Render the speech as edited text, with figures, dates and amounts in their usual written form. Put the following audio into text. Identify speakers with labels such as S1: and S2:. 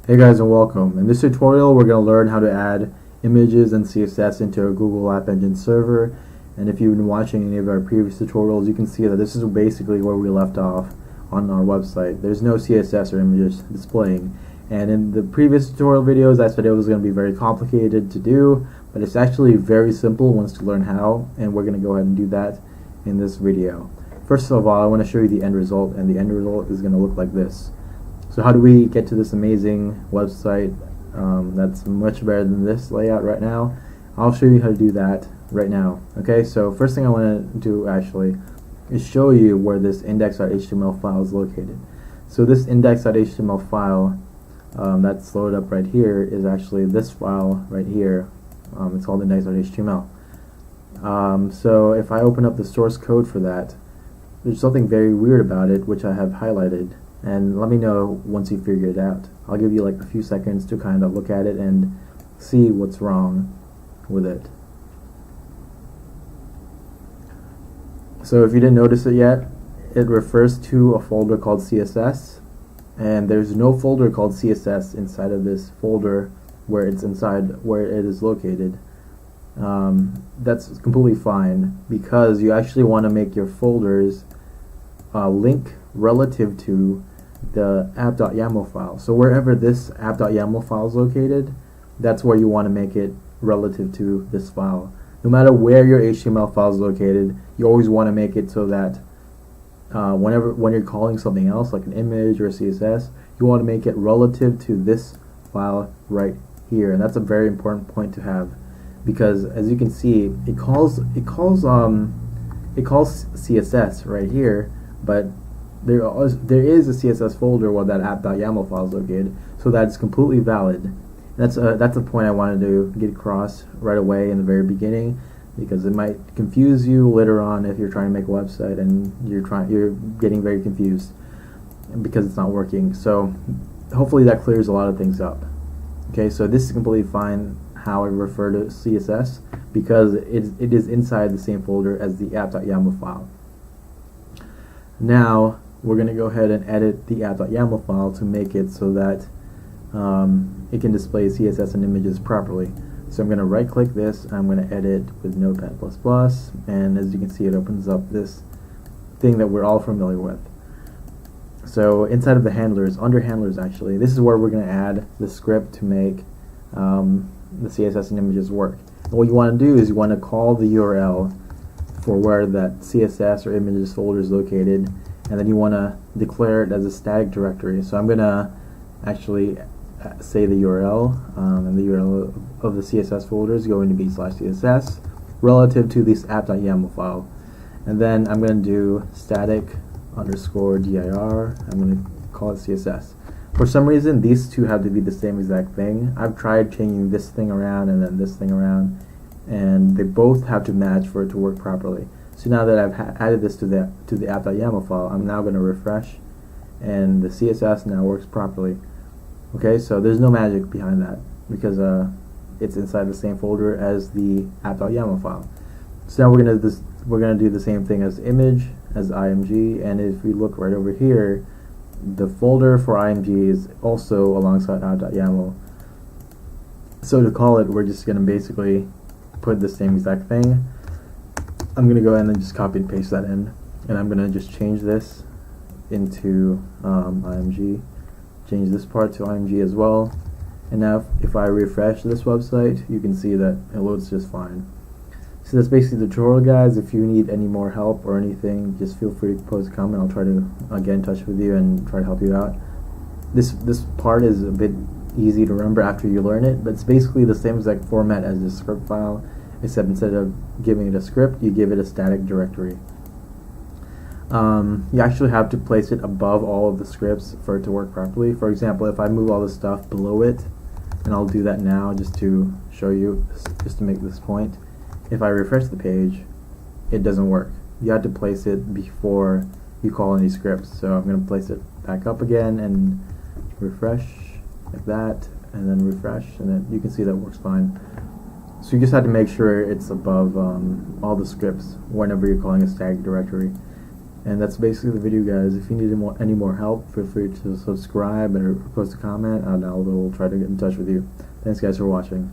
S1: Hey guys, and welcome. In this tutorial we're going to learn how to add images and CSS into a Google App Engine server. And if you've been watching any of our previous tutorials, you can see that this is basically where we left off on our website. There's no CSS or images displaying. And in the previous tutorial videos I said it was going to be very complicated to do, but it's actually very simple once you learn how, and we're going to go ahead and do that in this video. First of all, I want to show you the end result, and the end result is going to look like this. So how do we get to this amazing website that's much better than this layout right now? I'll show you how to do that right now. Okay, so first thing I want to do actually is show you where this index.html file is located. So this index.html file that's loaded up right here is actually this file right here. It's called index.html. So if I open up the source code for that, there's something very weird about it which I have highlighted. And let me know once you figure it out. I'll give you like a few seconds to kind of look at it and see what's wrong with it. So if you didn't notice it yet, it refers to a folder called CSS, and there's no folder called CSS inside of this folder where it's inside where it is located. That's completely fine because you actually want to make your folders link relative to the app.yaml file. So wherever this app.yaml file is located, that's where you want to make it relative to this file. No matter where your HTML file is located, you always want to make it so that when you're calling something else like an image or a CSS, you want to make it relative to this file right here. And that's a very important point to have, because as you can see, it calls CSS right here, but there is a CSS folder where that app.yaml file is located, so that's completely valid. That's a point I wanted to get across right away in the very beginning, because it might confuse you later on if you're trying to make a website and you're getting very confused because it's not working. So hopefully that clears a lot of things up. Okay, so this is completely fine how I refer to CSS because it is inside the same folder as the app.yaml file. Now we're going to go ahead and edit the app.yaml file to make it so that it can display CSS and images properly. So I'm going to right click this and I'm going to edit with Notepad++, and as you can see it opens up this thing that we're all familiar with. So inside of the handlers, under handlers actually, this is where we're going to add the script to make the CSS and images work. And what you want to do is you want to call the URL for where that CSS or images folder is located, and then you want to declare it as a static directory. So I'm going to actually say the URL, and the URL of the CSS folder is going to be /CSS relative to this app.yaml file. And then I'm going to do static _dir. I'm going to call it CSS. For some reason, these two have to be the same exact thing. I've tried changing this thing around and then this thing around, and they both have to match for it to work properly. So now that I've added this to the app.yaml file, I'm now going to refresh, and the CSS now works properly. Okay, so there's no magic behind that because it's inside the same folder as the app.yaml file. So now we're gonna do the same thing as image, as img, and if we look right over here, the folder for img is also alongside app.yaml. So to call it, we're just gonna basically put the same exact thing. I'm gonna go ahead and just copy and paste that in, and I'm gonna just change this into img. Change this part to img as well, and now if I refresh this website, you can see that it loads just fine. So that's basically the tutorial, guys. If you need any more help or anything, just feel free to post a comment. I'll try to get in touch with you and try to help you out. This part is a bit easy to remember after you learn it, but it's basically the same exact format as the script file, except instead of giving it a script, you give it a static directory. You actually have to place it above all of the scripts for it to work properly. For example, if I move all this stuff below it, and I'll do that now just to show you, just to make this point, if I refresh the page, it doesn't work. You have to place it before you call any scripts. So I'm going to place it back up again and refresh like that, and then refresh, and then you can see that works fine. So you just have to make sure it's above all the scripts whenever you're calling a static directory. And that's basically the video, guys. If you need any more help, feel free to subscribe or post a comment, and I will try to get in touch with you. Thanks, guys, for watching.